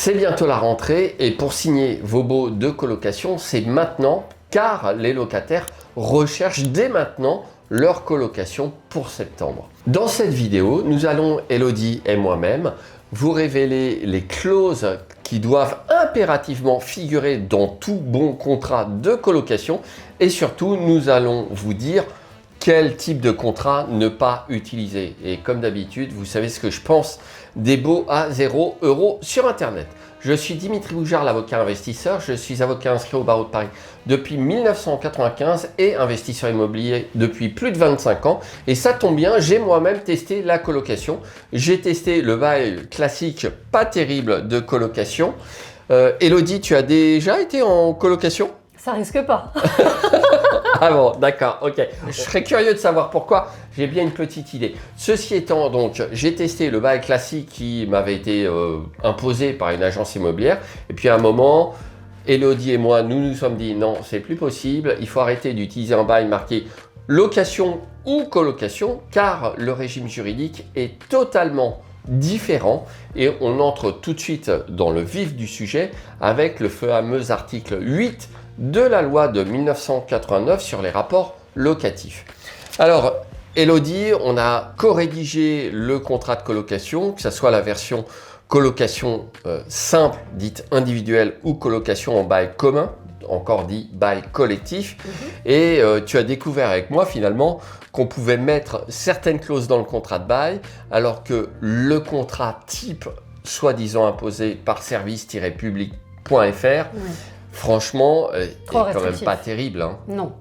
C'est bientôt la rentrée et pour signer vos baux de colocation, c'est maintenant car les locataires recherchent dès maintenant leur colocation pour septembre. Dans cette vidéo, nous allons, Elodie et moi-même, vous révéler les clauses qui doivent impérativement figurer dans tout bon contrat de colocation et surtout, nous allons vous dire quel type de contrat ne pas utiliser. Et comme d'habitude, vous savez ce que je pense des baux à 0 € sur Internet. Je suis Dimitri Boujard, l'avocat investisseur. Je suis avocat inscrit au barreau de Paris depuis 1995 et investisseur immobilier depuis plus de 25 ans. Et ça tombe bien, j'ai moi-même testé la colocation. J'ai testé le bail classique, pas terrible de colocation. Elodie, tu as déjà été en colocation ? Ça risque pas. Ah bon, d'accord, ok. Je serais curieux de savoir pourquoi, j'ai bien une petite idée. Ceci étant, donc, j'ai testé le bail classique qui m'avait été imposé par une agence immobilière. Et puis à un moment, Elodie et moi, nous nous sommes dit non, c'est plus possible. Il faut arrêter d'utiliser un bail marqué location ou colocation, car le régime juridique est totalement différent et on entre tout de suite dans le vif du sujet avec le fameux article 8 de la loi de 1989 sur les rapports locatifs. Alors, Elodie, on a co-rédigé le contrat de colocation, que ce soit la version colocation simple, dite individuelle, ou colocation en bail commun, encore dit bail collectif. Et tu as découvert avec moi finalement qu'on pouvait mettre certaines clauses dans le contrat de bail, alors que le contrat type, soi-disant imposé par service-public.fr, franchement, il n'est quand même pas terrible. Hein. Non,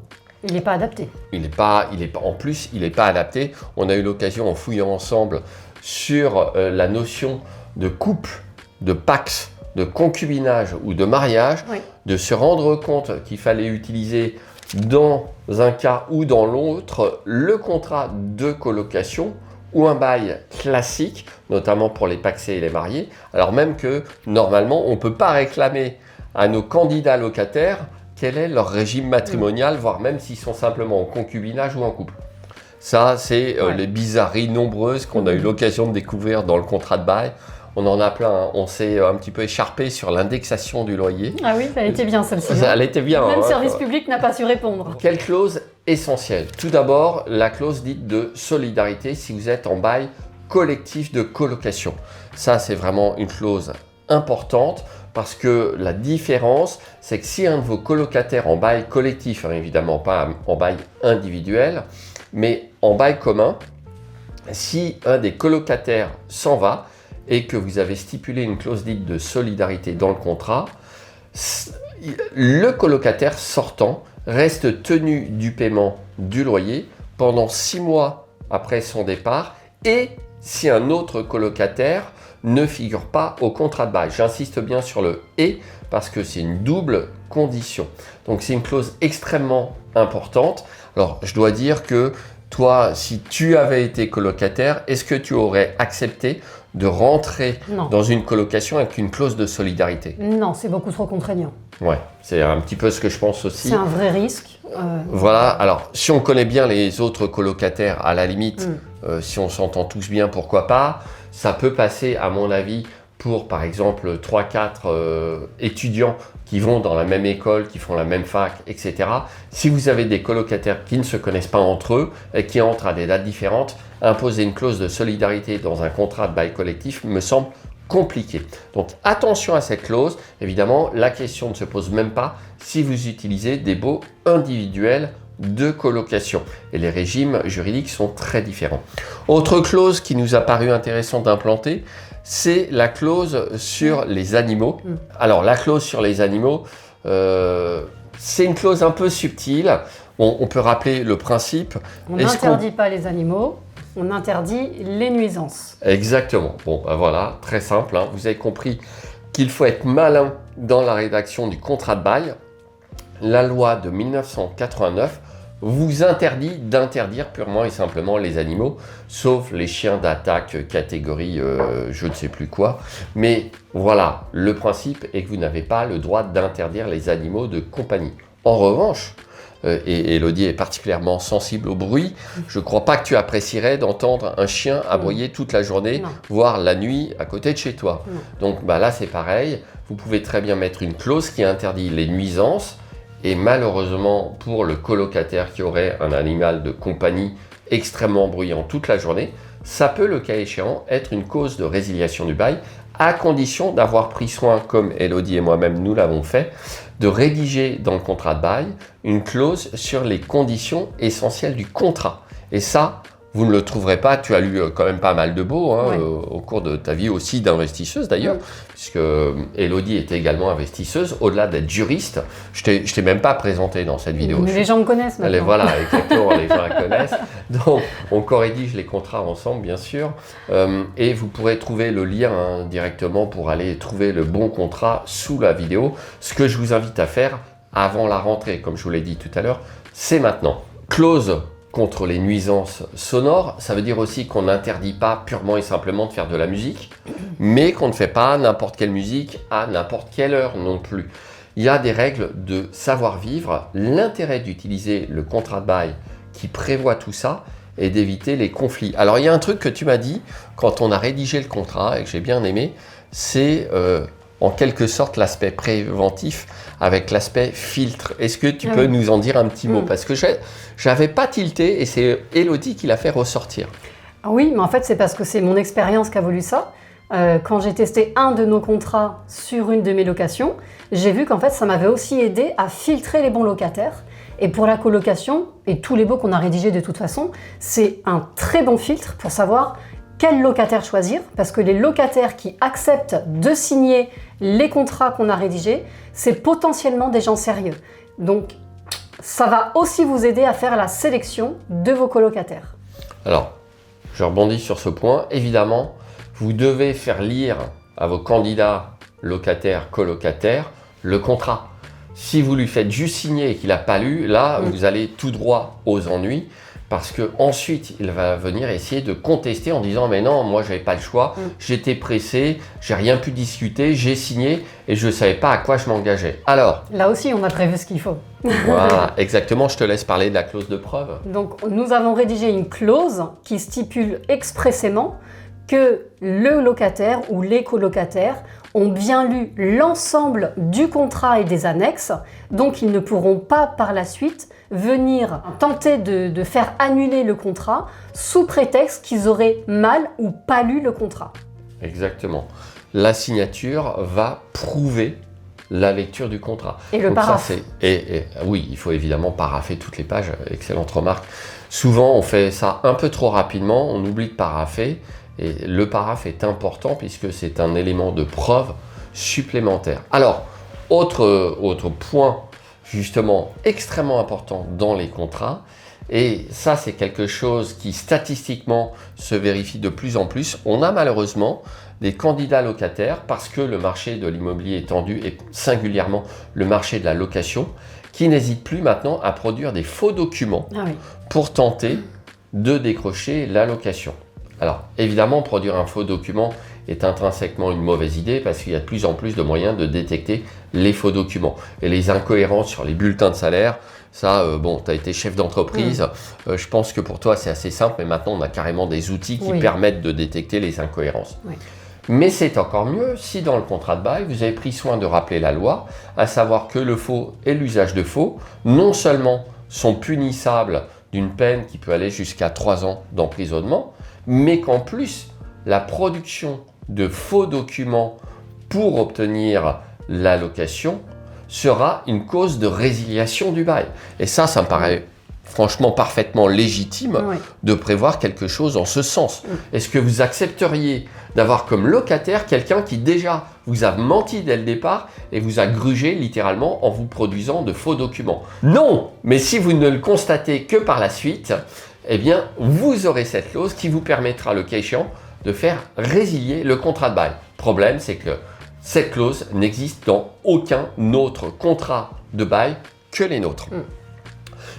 il n'est pas adapté. En plus, il n'est pas adapté. On a eu l'occasion, en fouillant ensemble sur la notion de couple, de pax, de concubinage ou de mariage, de se rendre compte qu'il fallait utiliser dans un cas ou dans l'autre le contrat de colocation ou un bail classique, notamment pour les paxés et les mariés, alors même que normalement, on ne peut pas réclamer à nos candidats locataires quel est leur régime matrimonial, voire même s'ils sont simplement en concubinage ou en couple. Ça, c'est les bizarreries nombreuses qu'on a eu l'occasion de découvrir dans le contrat de bail. On en a plein, hein. On s'est un petit peu écharpé sur l'indexation du loyer. Ah oui, elle était bien celle-ci. Elle était bien. Même service public n'a pas su répondre. Quelle clause essentielle? Tout d'abord, la clause dite de solidarité si vous êtes en bail collectif de colocation. Ça, c'est vraiment une clause importante. Parce que la différence, c'est que si un de vos colocataires en bail collectif, hein, évidemment pas en bail individuel, mais en bail commun, si un des colocataires s'en va et que vous avez stipulé une clause dite de solidarité dans le contrat, le colocataire sortant reste tenu du paiement du loyer pendant 6 mois après son départ et si un autre colocataire ne figure pas au contrat de bail. J'insiste bien sur le « et » parce que c'est une double condition. Donc c'est une clause extrêmement importante. Alors je dois dire que toi, si tu avais été colocataire, est-ce que tu aurais accepté de rentrer dans une colocation avec une clause de solidarité? Non, c'est beaucoup trop contraignant. Ouais, c'est un petit peu ce que je pense aussi. C'est un vrai risque. Voilà, alors si on connaît bien les autres colocataires, à la limite, si on s'entend tous bien, pourquoi pas. Ça peut passer, à mon avis, pour par exemple 3-4 étudiants qui vont dans la même école, qui font la même fac, etc. Si vous avez des colocataires qui ne se connaissent pas entre eux et qui entrent à des dates différentes, imposer une clause de solidarité dans un contrat de bail collectif me semble compliqué. Donc attention à cette clause. Évidemment, la question ne se pose même pas si vous utilisez des baux individuels de colocation. Et les régimes juridiques sont très différents. Autre clause qui nous a paru intéressante d'implanter, c'est la clause sur les animaux. Alors la clause sur les animaux, c'est une clause un peu subtile. On peut rappeler le principe. On n'interdit pas les animaux, on interdit les nuisances. Exactement. Bon, ben voilà, très simple. Hein. Vous avez compris qu'il faut être malin dans la rédaction du contrat de bail. La loi de 1989 vous interdit d'interdire purement et simplement les animaux, sauf les chiens d'attaque catégorie je ne sais plus quoi. Mais voilà, le principe est que vous n'avez pas le droit d'interdire les animaux de compagnie. En revanche, et Elodie est particulièrement sensible au bruit, je ne crois pas que tu apprécierais d'entendre un chien aboyer toute la journée, voire la nuit à côté de chez toi. Donc là, c'est pareil. Vous pouvez très bien mettre une clause qui interdit les nuisances. Et malheureusement, pour le colocataire qui aurait un animal de compagnie extrêmement bruyant toute la journée, ça peut, le cas échéant, être une cause de résiliation du bail, à condition d'avoir pris soin, comme Elodie et moi-même nous l'avons fait, de rédiger dans le contrat de bail une clause sur les conditions essentielles du contrat. Et ça, vous ne le trouverez pas. Tu as lu quand même pas mal de beaux au cours de ta vie aussi d'investisseuse d'ailleurs, puisque Elodie était également investisseuse, au-delà d'être juriste. Je t'ai même pas présenté dans cette vidéo. Mais les gens me connaissent maintenant. Voilà, exactement, les gens la connaissent. Donc, on corrédige les contrats ensemble, bien sûr. Et vous pourrez trouver le lien directement pour aller trouver le bon contrat sous la vidéo. Ce que je vous invite à faire avant la rentrée, comme je vous l'ai dit tout à l'heure, c'est maintenant. Clause contre les nuisances sonores, ça veut dire aussi qu'on n'interdit pas purement et simplement de faire de la musique, mais qu'on ne fait pas n'importe quelle musique à n'importe quelle heure non plus. Il y a des règles de savoir-vivre. L'intérêt d'utiliser le contrat de bail qui prévoit tout ça est d'éviter les conflits. Alors, il y a un truc que tu m'as dit quand on a rédigé le contrat et que j'ai bien aimé, c'est en quelque sorte l'aspect préventif avec l'aspect filtre. Est-ce que tu peux nous en dire un petit mot? Parce que j'avais pas tilté et c'est Elodie qui l'a fait ressortir. Oui, mais en fait, c'est parce que c'est mon expérience qui a voulu ça. Quand j'ai testé un de nos contrats sur une de mes locations, j'ai vu qu'en fait, ça m'avait aussi aidé à filtrer les bons locataires. Et pour la colocation, et tous les baux qu'on a rédigés de toute façon, c'est un très bon filtre pour savoir quel locataire choisir, parce que les locataires qui acceptent de signer les contrats qu'on a rédigés, c'est potentiellement des gens sérieux. Donc, ça va aussi vous aider à faire la sélection de vos colocataires. Alors, je rebondis sur ce point. Évidemment, vous devez faire lire à vos candidats locataires, colocataires, le contrat. Si vous lui faites juste signer et qu'il n'a pas lu, là, vous allez tout droit aux ennuis. Parce qu'ensuite, il va venir essayer de contester en disant « Mais non, moi, je n'avais pas le choix, j'étais pressé, j'ai rien pu discuter, j'ai signé et je ne savais pas à quoi je m'engageais. » Alors… Là aussi, on a prévu ce qu'il faut. Voilà, exactement, je te laisse parler de la clause de preuve. Donc, nous avons rédigé une clause qui stipule expressément que le locataire ou les colocataires ont bien lu l'ensemble du contrat et des annexes, donc ils ne pourront pas par la suite venir tenter de faire annuler le contrat sous prétexte qu'ils auraient mal ou pas lu le contrat. Exactement. La signature va prouver la lecture du contrat. Et le paraphe. Oui, il faut évidemment parapher toutes les pages. Excellente remarque. Souvent, on fait ça un peu trop rapidement, on oublie de parapher. Et le paraphe est important puisque c'est un élément de preuve supplémentaire. Alors, autre point justement extrêmement important dans les contrats, et ça c'est quelque chose qui statistiquement se vérifie de plus en plus, on a malheureusement des candidats locataires parce que le marché de l'immobilier est tendu et singulièrement le marché de la location qui n'hésitent plus maintenant à produire des faux documents pour tenter de décrocher la location. Alors, évidemment, produire un faux document est intrinsèquement une mauvaise idée parce qu'il y a de plus en plus de moyens de détecter les faux documents. Et les incohérences sur les bulletins de salaire, ça, bon, tu as été chef d'entreprise, je pense que pour toi, c'est assez simple, mais maintenant, on a carrément des outils qui permettent de détecter les incohérences. Mais c'est encore mieux si dans le contrat de bail, vous avez pris soin de rappeler la loi, à savoir que le faux et l'usage de faux, non seulement sont punissables d'une peine qui peut aller jusqu'à 3 ans d'emprisonnement, mais qu'en plus, la production de faux documents pour obtenir la location sera une cause de résiliation du bail. Et ça me paraît franchement parfaitement légitime de prévoir quelque chose en ce sens. Est-ce que vous accepteriez d'avoir comme locataire quelqu'un qui déjà vous a menti dès le départ et vous a grugé littéralement en vous produisant de faux documents? Non! Mais si vous ne le constatez que par la suite, eh bien, vous aurez cette clause qui vous permettra, le cas échéant, de faire résilier le contrat de bail. Le problème, c'est que cette clause n'existe dans aucun autre contrat de bail que les nôtres.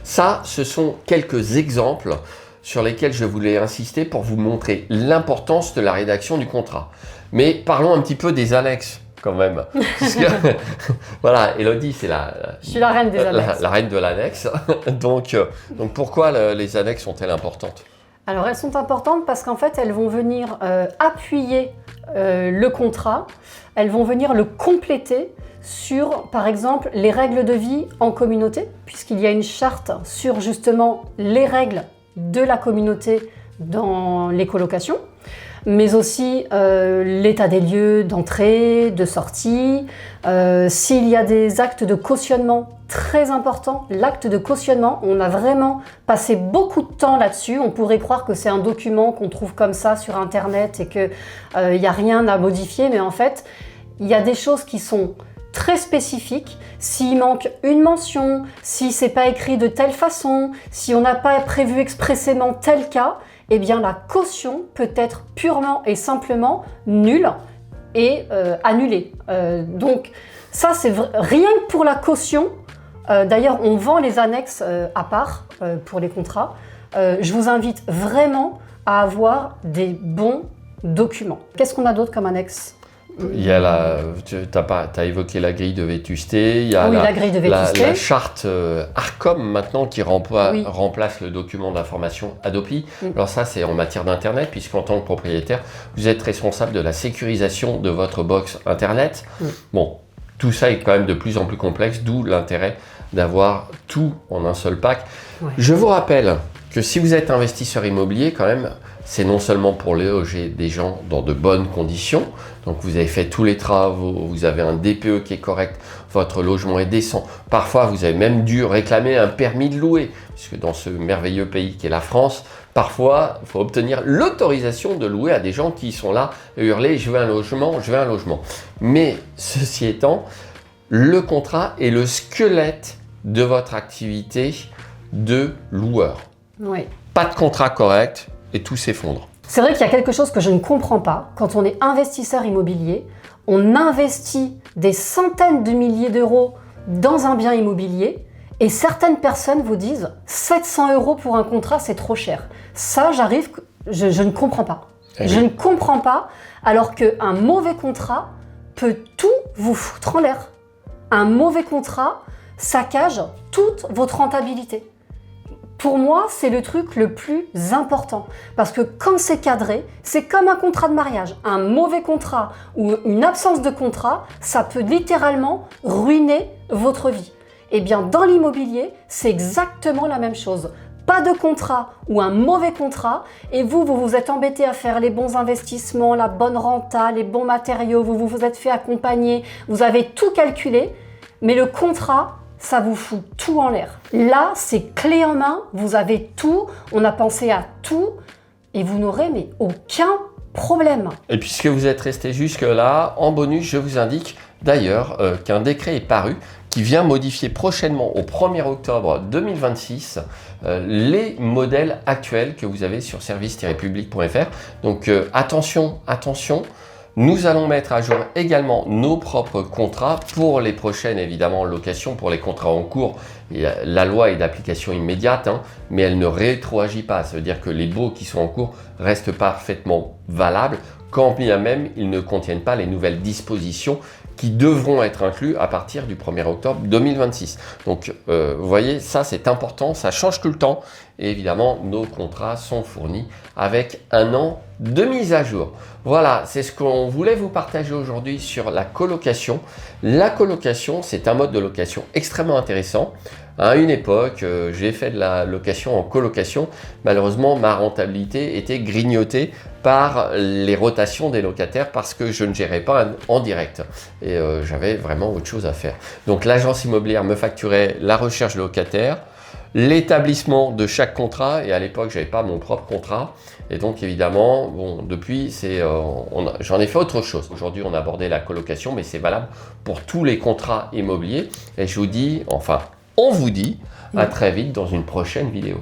Ça, ce sont quelques exemples sur lesquels je voulais insister pour vous montrer l'importance de la rédaction du contrat. Mais parlons un petit peu des annexes quand même. Puisque, voilà, Élodie, c'est Je suis la reine des annexes. La reine de l'annexe. Donc pourquoi les annexes sont-elles importantes? Alors, elles sont importantes parce qu'en fait, elles vont venir appuyer le contrat, elles vont venir le compléter sur, par exemple, les règles de vie en communauté, puisqu'il y a une charte sur justement les règles de la communauté dans les colocations, mais aussi l'état des lieux d'entrée, de sortie, s'il y a des actes de cautionnement très importants. L'acte de cautionnement, on a vraiment passé beaucoup de temps là-dessus. On pourrait croire que c'est un document qu'on trouve comme ça sur Internet et qu'il n'y a rien à modifier, mais en fait, il y a des choses qui sont très spécifiques. S'il manque une mention, si c'est pas écrit de telle façon, si on n'a pas prévu expressément tel cas, eh bien la caution peut être purement et simplement nulle et annulée. Donc ça, c'est rien que pour la caution. D'ailleurs, on vend les annexes à part pour les contrats. Je vous invite vraiment à avoir des bons documents. Qu'est-ce qu'on a d'autre comme annexe ? Il y a t'as évoqué la grille de vétusté, il y a la grille de vétusté. La charte ARCOM maintenant qui remplace le document d'information Hadopi. Alors ça, c'est en matière d'Internet, puisqu'en tant que propriétaire, vous êtes responsable de la sécurisation de votre box Internet. Bon, tout ça est quand même de plus en plus complexe, d'où l'intérêt d'avoir tout en un seul pack. Je vous rappelle que si vous êtes investisseur immobilier, quand même, c'est non seulement pour loger des gens dans de bonnes conditions, donc vous avez fait tous les travaux, vous avez un DPE qui est correct, votre logement est décent. Parfois, vous avez même dû réclamer un permis de louer, puisque dans ce merveilleux pays qu'est la France, parfois, il faut obtenir l'autorisation de louer à des gens qui sont là à hurler « je veux un logement, je veux un logement ». Mais ceci étant, le contrat est le squelette de votre activité de loueur. Pas de contrat correct et tout s'effondre. C'est vrai qu'il y a quelque chose que je ne comprends pas. Quand on est investisseur immobilier, on investit des centaines de milliers d'euros dans un bien immobilier et certaines personnes vous disent 700 € pour un contrat, c'est trop cher. Ça, je ne comprends pas. Je ne comprends pas, alors qu'un mauvais contrat peut tout vous foutre en l'air. Un mauvais contrat saccage toute votre rentabilité. Pour moi, c'est le truc le plus important. Parce que quand c'est cadré, c'est comme un contrat de mariage. Un mauvais contrat ou une absence de contrat, ça peut littéralement ruiner votre vie. Eh bien, dans l'immobilier, c'est exactement la même chose. Pas de contrat ou un mauvais contrat et vous vous êtes embêté à faire les bons investissements, la bonne renta, les bons matériaux, vous vous êtes fait accompagner, vous avez tout calculé, mais le contrat, ça vous fout tout en l'air. Là, c'est clé en main, vous avez tout, on a pensé à tout et vous n'aurez mais aucun problème. Et puisque vous êtes resté jusque-là, en bonus, je vous indique d'ailleurs qu'un décret est paru qui vient modifier prochainement au 1er octobre 2026 les modèles actuels que vous avez sur service-public.fr. Donc attention, nous allons mettre à jour également nos propres contrats pour les prochaines évidemment locations, pour les contrats en cours. La loi est d'application immédiate, mais elle ne rétroagit pas. Ça veut dire que les baux qui sont en cours restent parfaitement valables, quand bien même ils ne contiennent pas les nouvelles dispositions qui devront être inclus à partir du 1er octobre 2026. Donc, vous voyez, ça c'est important, ça change tout le temps. Et évidemment, nos contrats sont fournis avec 1 an de mise à jour. Voilà, c'est ce qu'on voulait vous partager aujourd'hui sur la colocation. La colocation, c'est un mode de location extrêmement intéressant. À une époque, j'ai fait de la location en colocation. Malheureusement, ma rentabilité était grignotée par les rotations des locataires parce que je ne gérais pas en direct. Et j'avais vraiment autre chose à faire. Donc l'agence immobilière me facturait la recherche de locataires, l'établissement de chaque contrat, et à l'époque j'avais pas mon propre contrat, et donc évidemment bon, depuis j'en ai fait autre chose. Aujourd'hui on a abordé la colocation, mais c'est valable pour tous les contrats immobiliers, et je vous dis, enfin on vous dit à très vite dans une prochaine vidéo.